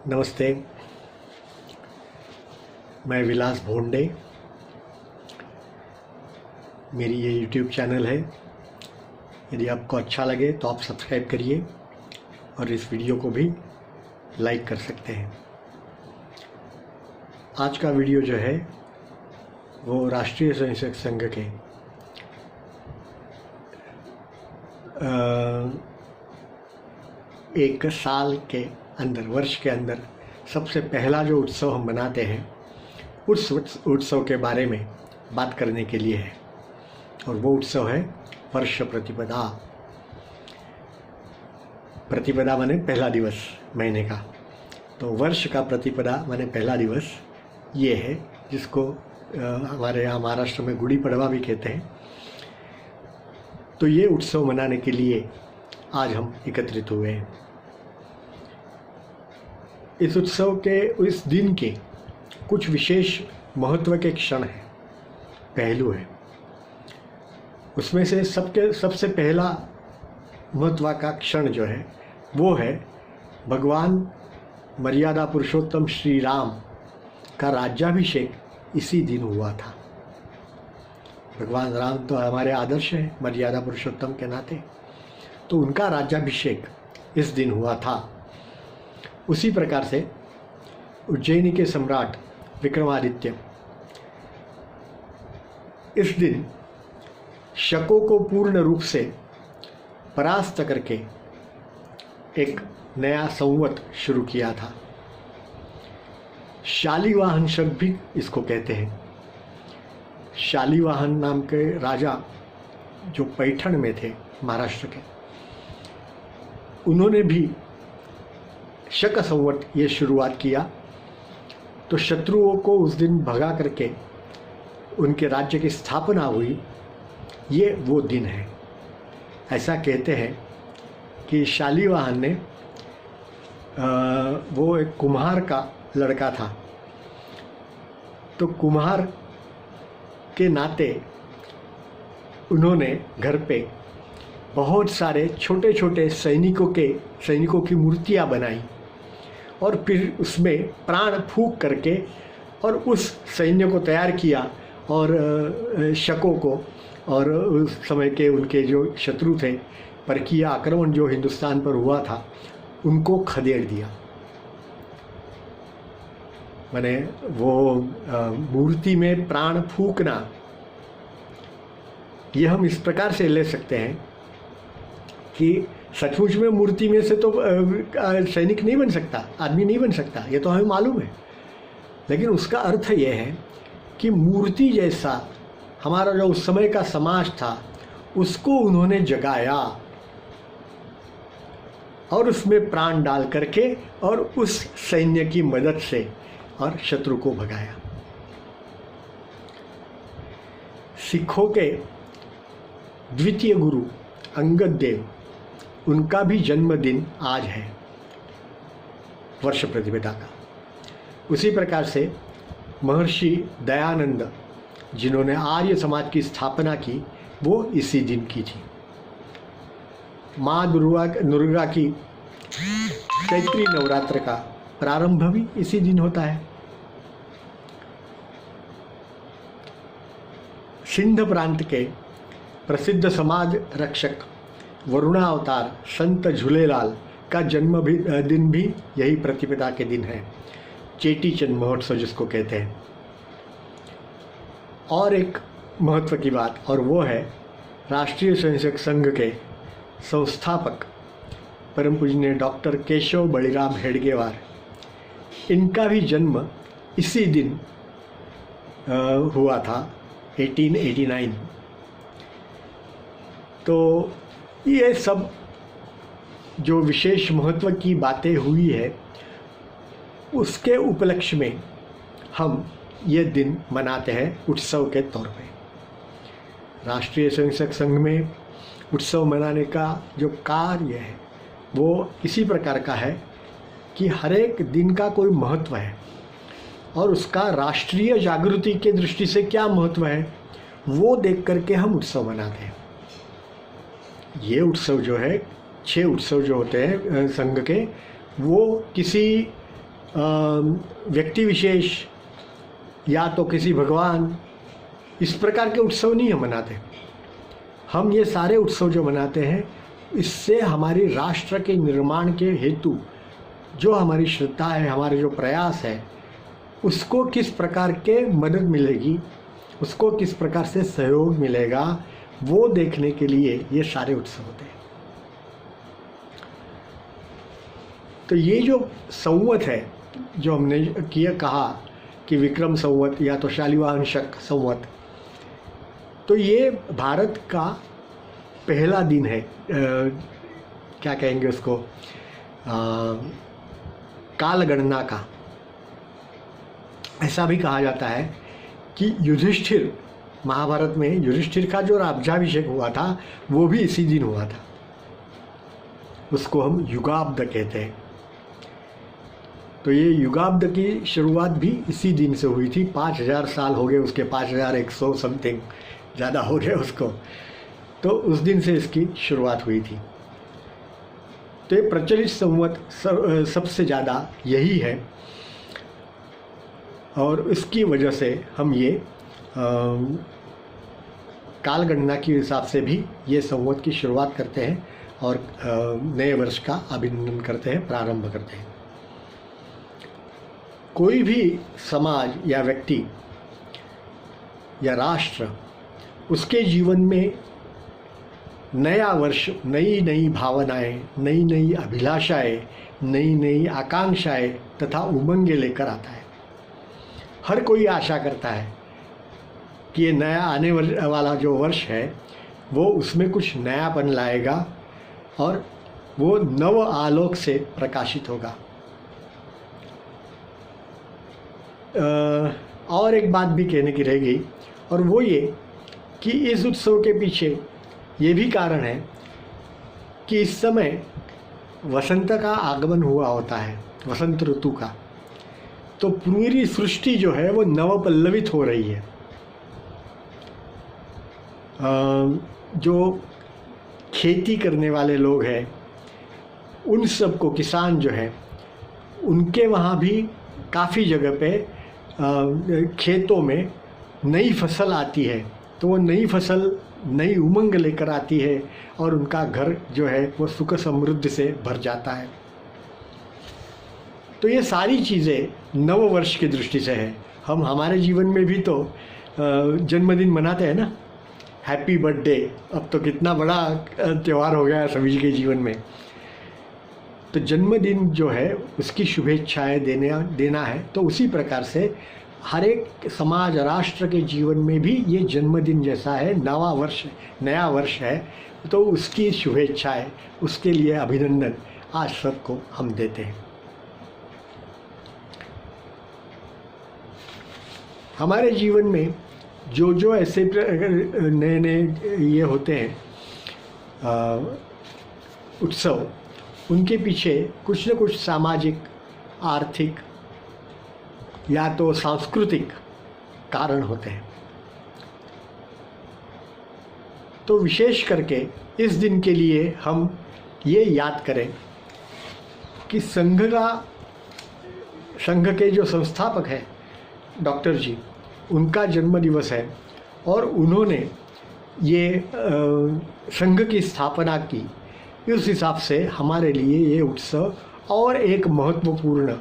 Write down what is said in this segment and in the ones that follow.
नमस्ते। मैं विलास भोंडे। मेरी ये YouTube चैनल है। यदि आपको अच्छा लगे तो आप सब्सक्राइब करिए और इस वीडियो को भी लाइक कर सकते हैं। आज का वीडियो जो है वो राष्ट्रीय स्वयंसेवक संघ के एक साल के अंदर, वर्ष के अंदर सबसे पहला जो उत्सव हम मनाते हैं उस उत्सव के बारे में बात करने के लिए है। और वो उत्सव है वर्ष प्रतिपदा। प्रतिपदा माने पहला दिवस महीने का, तो वर्ष का प्रतिपदा माने पहला दिवस ये है, जिसको हमारे यहाँ महाराष्ट्र में गुड़ी पड़वा भी कहते हैं। तो ये उत्सव मनाने के लिए आज हम एकत्रित हुए हैं। इस उत्सव के इस दिन के कुछ विशेष महत्व के क्षण हैं, पहलू है। उसमें से सबसे पहला महत्व का क्षण जो है वो है भगवान मर्यादा पुरुषोत्तम श्री राम का राज्याभिषेक इसी दिन हुआ था। भगवान राम तो हमारे आदर्श हैं मर्यादा पुरुषोत्तम के नाते, तो उनका राज्याभिषेक इस दिन हुआ था। उसी प्रकार से उज्जैनी के सम्राट विक्रमादित्य इस दिन शकों को पूर्ण रूप से परास्त करके एक नया संवत शुरू किया था। शालिवाहन शक भी इसको कहते हैं। शालिवाहन नाम के राजा जो पैठण में थे महाराष्ट्र के, उन्होंने भी शक संवत ये शुरुआत किया। तो शत्रुओं को उस दिन भगा करके उनके राज्य की स्थापना हुई। ये वो दिन है। ऐसा कहते हैं कि शालिवाहन ने वो एक कुम्हार का लड़का था, तो कुम्हार के नाते उन्होंने घर पे बहुत सारे छोटे छोटे सैनिकों की मूर्तियाँ बनाई और फिर उसमें प्राण फूंक करके और उस सैन्य को तैयार किया और शकों को और उस समय के उनके जो शत्रु थे, परकीय आक्रमण जो हिंदुस्तान पर हुआ था, उनको खदेड़ दिया। माने वो मूर्ति में प्राण फूंकना, ये हम इस प्रकार से ले सकते हैं कि सचमुच में मूर्ति में से तो सैनिक नहीं बन सकता, आदमी नहीं बन सकता, ये तो हमें मालूम है। लेकिन उसका अर्थ ये है कि मूर्ति जैसा हमारा जो उस समय का समाज था उसको उन्होंने जगाया और उसमें प्राण डाल करके और उस सैन्य की मदद से और शत्रु को भगाया। सिखों के द्वितीय गुरु अंगद देव, उनका भी जन्मदिन आज है वर्ष प्रतिपदा का। उसी प्रकार से महर्षि दयानंद, जिन्होंने आर्य समाज की स्थापना की, वो इसी दिन की थी। माँ दुर्गा की चैत्री नवरात्र का प्रारंभ भी इसी दिन होता है। सिंध प्रांत के प्रसिद्ध समाज रक्षक वरुणावतार संत झूलेलाल का दिन भी यही प्रतिपदा के दिन है, चेटी चंद महोत्सव जिसको कहते हैं। और एक महत्व की बात, और वो है राष्ट्रीय स्वयंसेवक संघ के संस्थापक परम पूजनीय डॉक्टर केशव बलिराम हेडगेवार, इनका भी जन्म इसी दिन हुआ था, 1889। तो ये सब जो विशेष महत्व की बातें हुई है, उसके उपलक्ष्य में हम ये दिन मनाते हैं उत्सव के तौर पे। राष्ट्रीय स्वयंसेवक संघ में उत्सव मनाने का जो कार्य है वो इसी प्रकार का है कि हर एक दिन का कोई महत्व है और उसका राष्ट्रीय जागृति के दृष्टि से क्या महत्व है वो देख करके हम उत्सव मनाते हैं। ये उत्सव जो है, 6 उत्सव जो होते हैं संघ के, वो किसी व्यक्ति विशेष या तो किसी भगवान, इस प्रकार के उत्सव नहीं हम मनाते। हम ये सारे उत्सव जो मनाते हैं, इससे हमारी राष्ट्र के निर्माण के हेतु जो हमारी श्रद्धा है, हमारे जो प्रयास है, उसको किस प्रकार के मदद मिलेगी, उसको किस प्रकार से सहयोग मिलेगा, वो देखने के लिए ये सारे उत्सव होते हैं। तो ये जो संवत है, जो हमने कहा कि विक्रम संवत या तो शालिवाहन शक संवत, तो ये भारत का पहला दिन है, क्या कहेंगे उसको, काल गणना का। ऐसा भी कहा जाता है कि युधिष्ठिर, महाभारत में युधिष्ठिर का जो राज्याभिषेक हुआ था वो भी इसी दिन हुआ था। उसको हम युगाब्द कहते हैं। तो ये युगाब्द की शुरुआत भी इसी दिन से हुई थी। 5000 साल हो गए उसके, 5100 समथिंग ज़्यादा हो गए उसको। तो उस दिन से इसकी शुरुआत हुई थी। तो ये प्रचलित संवत सबसे ज़्यादा यही है, और इसकी वजह से हम ये काल गणना के हिसाब से भी ये संवत की शुरुआत करते हैं और नए वर्ष का अभिनंदन करते हैं, प्रारंभ करते हैं। कोई भी समाज या व्यक्ति या राष्ट्र, उसके जीवन में नया वर्ष, नई नई भावनाएं, नई नई अभिलाषाएं, नई नई आकांक्षाएं तथा उमंगें लेकर आता है। हर कोई आशा करता है कि ये नया आने वाला जो वर्ष है वो उसमें कुछ नयापन लाएगा और वो नव आलोक से प्रकाशित होगा। और एक बात भी कहने की रह गई, और वो ये कि इस उत्सव के पीछे ये भी कारण है कि इस समय वसंत का आगमन हुआ होता है, वसंत ऋतु का। तो पूरी सृष्टि जो है वो नवपल्लवित हो रही है। जो खेती करने वाले लोग हैं, उन सबको, किसान जो है, उनके वहाँ भी काफ़ी जगह पे खेतों में नई फसल आती है। तो वो नई फसल नई उमंग लेकर आती है और उनका घर जो है वो सुख समृद्धि से भर जाता है। तो ये सारी चीज़ें नव वर्ष की दृष्टि से है। हम हमारे जीवन में भी तो जन्मदिन मनाते हैं ना, हैप्पी बर्थडे। अब तो कितना बड़ा त्यौहार हो गया है सभी के जीवन में। तो जन्मदिन जो है उसकी शुभेच्छाएं देना है। तो उसी प्रकार से हर एक समाज राष्ट्र के जीवन में भी ये जन्मदिन जैसा है, नया वर्ष है। तो उसकी शुभेच्छाएं, उसके लिए अभिनंदन आज सबको हम देते हैं। हमारे जीवन में जो ऐसे नए नए ये होते हैं उत्सव, उनके पीछे कुछ न कुछ सामाजिक, आर्थिक या तो सांस्कृतिक कारण होते हैं। तो विशेष करके इस दिन के लिए हम ये याद करें कि संघ के जो संस्थापक हैं डॉक्टर जी, उनका जन्म दिवस है और उन्होंने ये संघ की स्थापना की। इस हिसाब से हमारे लिए ये उत्सव और एक महत्वपूर्ण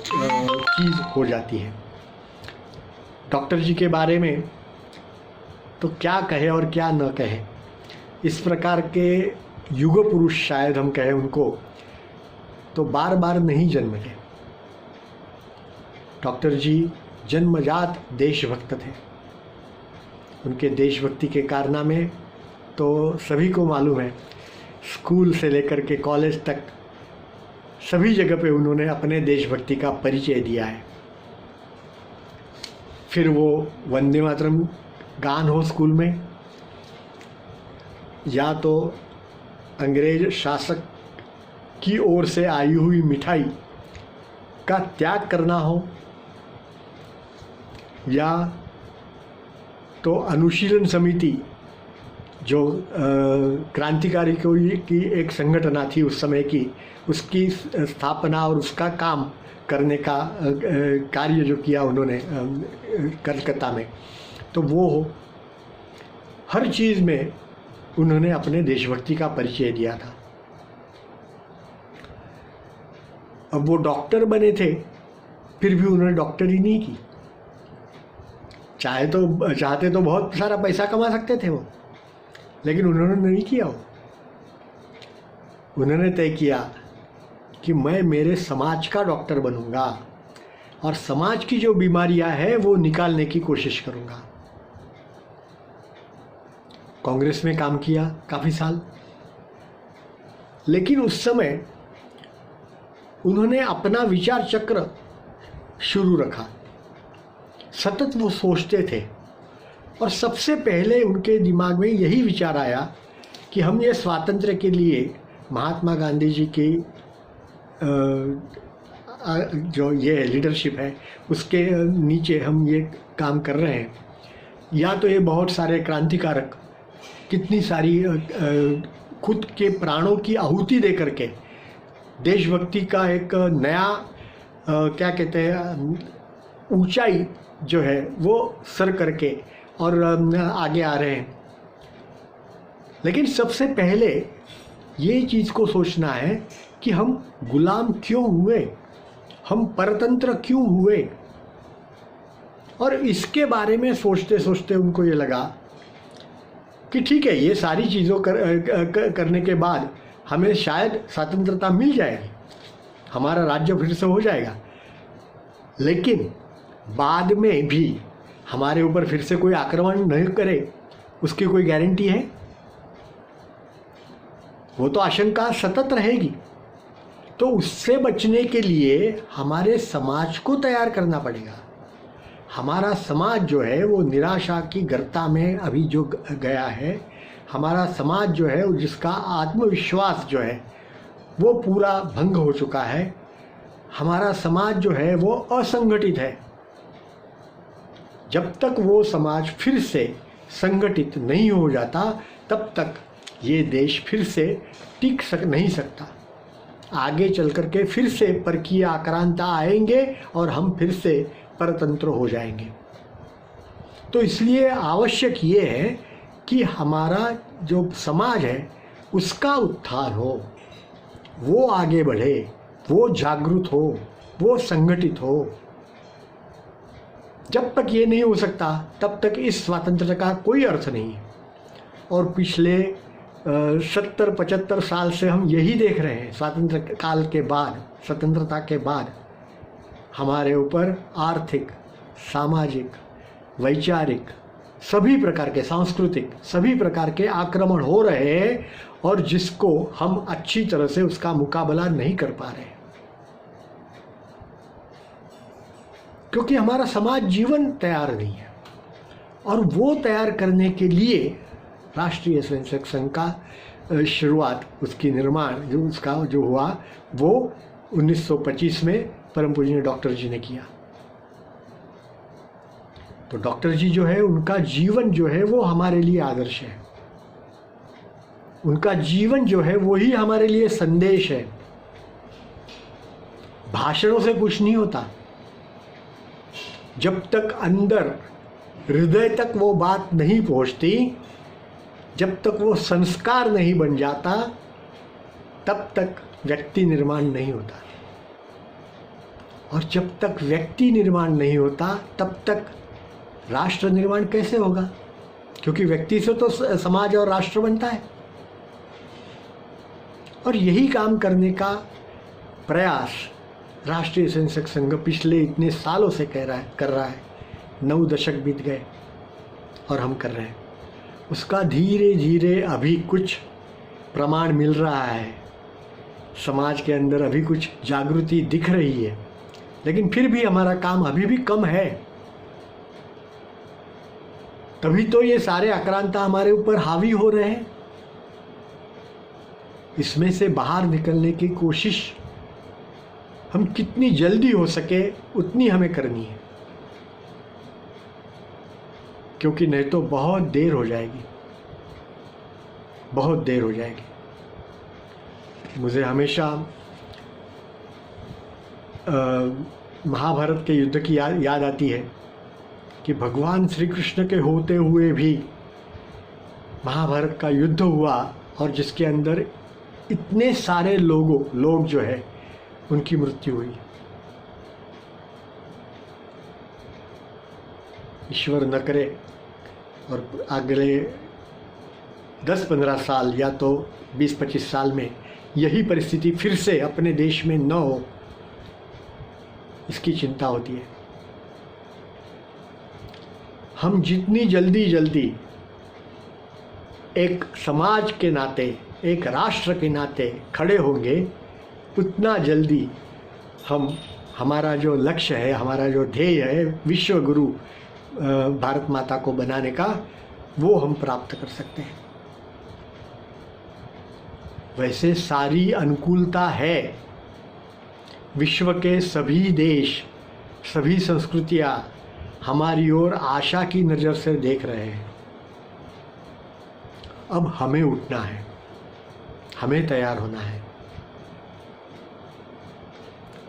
चीज़ हो जाती है। डॉक्टर जी के बारे में तो क्या कहे और क्या न कहे। इस प्रकार के युग पुरुष शायद हम कहें उनको, तो बार बार नहीं जन्मते। डॉक्टर जी जन्मजात देशभक्त थे। उनके देशभक्ति के कारनामे तो सभी को मालूम है। स्कूल से लेकर के कॉलेज तक सभी जगह पे उन्होंने अपने देशभक्ति का परिचय दिया है। फिर वो वंदे मातरम गान हो स्कूल में, या तो अंग्रेज शासक की ओर से आई हुई मिठाई का त्याग करना हो, या तो अनुशीलन समिति जो क्रांतिकारी की एक संगठन थी उस समय की, उसकी स्थापना और उसका काम करने का कार्य जो किया उन्होंने कलकत्ता में, तो वो हर चीज़ में उन्होंने अपने देशभक्ति का परिचय दिया था। अब वो डॉक्टर बने थे, फिर भी उन्होंने डॉक्टरी नहीं की। चाहते तो बहुत सारा पैसा कमा सकते थे वो, लेकिन उन्होंने नहीं किया। उन्होंने तय किया कि मैं मेरे समाज का डॉक्टर बनूंगा और समाज की जो बीमारियां हैं वो निकालने की कोशिश करूंगा। कांग्रेस में काम किया काफ़ी साल, लेकिन उस समय उन्होंने अपना विचार चक्र शुरू रखा। सतत वो सोचते थे और सबसे पहले उनके दिमाग में यही विचार आया कि हम ये स्वातंत्र्य के लिए महात्मा गांधी जी की जो ये लीडरशिप है उसके नीचे हम ये काम कर रहे हैं, या तो ये बहुत सारे क्रांतिकारक कितनी सारी खुद के प्राणों की आहुति दे करके देशभक्ति का एक नया क्या कहते हैं ऊंचाई जो है वो सर करके और आगे आ रहे हैं। लेकिन सबसे पहले ये चीज़ को सोचना है कि हम गुलाम क्यों हुए, हम परतंत्र क्यों हुए। और इसके बारे में सोचते सोचते उनको ये लगा कि ठीक है, ये सारी चीज़ों करने के बाद हमें शायद स्वतंत्रता मिल जाएगी, हमारा राज्य फिर से हो जाएगा, लेकिन बाद में भी हमारे ऊपर फिर से कोई आक्रमण नहीं करे उसकी कोई गारंटी है? वो तो आशंका सतत रहेगी। तो उससे बचने के लिए हमारे समाज को तैयार करना पड़ेगा। हमारा समाज जो है वो निराशा की गर्ता में अभी जो गया है, हमारा समाज जो है जिसका आत्मविश्वास जो है वो पूरा भंग हो चुका है, हमारा समाज जो है वो असंगठित है। जब तक वो समाज फिर से संगठित नहीं हो जाता तब तक ये देश फिर से टिक नहीं सकता। आगे चल कर के फिर से परकीय आक्रांता आएंगे और हम फिर से परतंत्र हो जाएंगे। तो इसलिए आवश्यक ये है कि हमारा जो समाज है उसका उत्थान हो, वो आगे बढ़े, वो जागरूक हो, वो संगठित हो। जब तक ये नहीं हो सकता तब तक इस स्वातंत्रता का कोई अर्थ नहीं है। और पिछले 70-75 साल से हम यही देख रहे हैं। स्वातंत्र काल के बाद, स्वतंत्रता के बाद हमारे ऊपर आर्थिक, सामाजिक, वैचारिक, सभी प्रकार के, सांस्कृतिक सभी प्रकार के आक्रमण हो रहे हैं और जिसको हम अच्छी तरह से उसका मुकाबला नहीं कर पा रहे, क्योंकि हमारा समाज जीवन तैयार नहीं है। और वो तैयार करने के लिए राष्ट्रीय स्वयंसेवक संघ का शुरुआत, उसकी निर्माण जो हुआ वो 1925 में परम पूजनीय डॉक्टर जी ने किया। तो डॉक्टर जी जो है उनका जीवन जो है वो हमारे लिए आदर्श है, उनका जीवन जो है वही हमारे लिए संदेश है। भाषणों से कुछ नहीं होता, जब तक अंदर हृदय तक वो बात नहीं पहुंचती, जब तक वो संस्कार नहीं बन जाता, तब तक व्यक्ति निर्माण नहीं होता। और जब तक व्यक्ति निर्माण नहीं होता तब तक राष्ट्र निर्माण कैसे होगा? क्योंकि व्यक्ति से तो समाज और राष्ट्र बनता है। और यही काम करने का प्रयास राष्ट्रीय स्वयंसेवक संघ पिछले इतने सालों से कर रहा है। 9 दशक बीत गए और हम कर रहे हैं। उसका धीरे धीरे अभी कुछ प्रमाण मिल रहा है, समाज के अंदर अभी कुछ जागृति दिख रही है, लेकिन फिर भी हमारा काम अभी भी कम है। तभी तो ये सारे आक्रांता हमारे ऊपर हावी हो रहे हैं। इसमें से बाहर निकलने की कोशिश हम कितनी जल्दी हो सके उतनी हमें करनी है, क्योंकि नहीं तो बहुत देर हो जाएगी, बहुत देर हो जाएगी। मुझे हमेशा महाभारत के युद्ध की याद आती है कि भगवान श्री कृष्ण के होते हुए भी महाभारत का युद्ध हुआ और जिसके अंदर इतने सारे लोग जो है उनकी मृत्यु हुई। ईश्वर न करे और अगले 10-15 साल या तो 20-25 साल में यही परिस्थिति फिर से अपने देश में न हो, इसकी चिंता होती है। हम जितनी जल्दी एक समाज के नाते, एक राष्ट्र के नाते खड़े होंगे, उतना जल्दी हमारा जो लक्ष्य है, हमारा जो ध्येय है विश्व गुरु भारत माता को बनाने का, वो हम प्राप्त कर सकते हैं। वैसे सारी अनुकूलता है, विश्व के सभी देश, सभी संस्कृतियाँ हमारी ओर आशा की नज़र से देख रहे हैं। अब हमें उठना है, हमें तैयार होना है।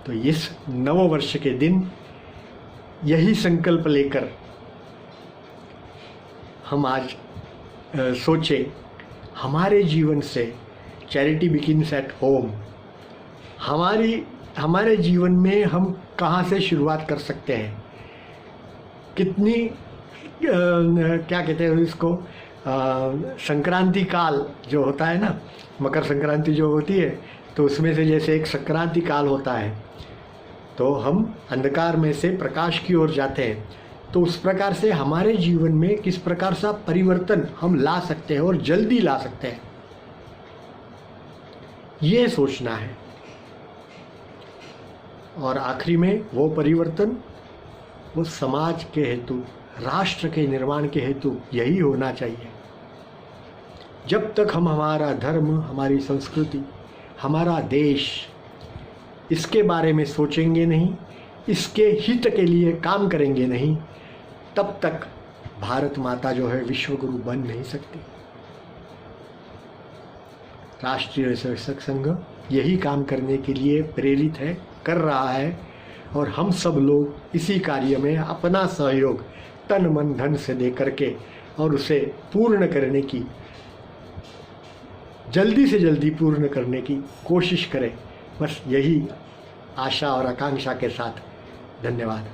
तो इस नव वर्ष के दिन यही संकल्प लेकर हम आज सोचें, हमारे जीवन से चैरिटी बिगिन्स एट होम। हमारे जीवन में हम कहाँ से शुरुआत कर सकते हैं, कितनी क्या कहते हैं इसको, संक्रांति काल जो होता है ना, मकर संक्रांति जो होती है, तो उसमें से जैसे एक संक्रांति काल होता है, तो हम अंधकार में से प्रकाश की ओर जाते हैं। तो उस प्रकार से हमारे जीवन में किस प्रकार सा परिवर्तन हम ला सकते हैं और जल्दी ला सकते हैं, ये सोचना है। और आखिरी में वो परिवर्तन वो समाज के हेतु, राष्ट्र के निर्माण के हेतु यही होना चाहिए। जब तक हम हमारा धर्म, हमारी संस्कृति, हमारा देश, इसके बारे में सोचेंगे नहीं, इसके हित के लिए काम करेंगे नहीं, तब तक भारत माता जो है विश्व गुरु बन नहीं सकती। राष्ट्रीय स्वयंसेवक संघ यही काम करने के लिए प्रेरित है, कर रहा है, और हम सब लोग इसी कार्य में अपना सहयोग तन मन धन से दे करके और उसे पूर्ण करने की, जल्दी से जल्दी पूर्ण करने की कोशिश करें। बस यही आशा और आकांक्षा के साथ धन्यवाद।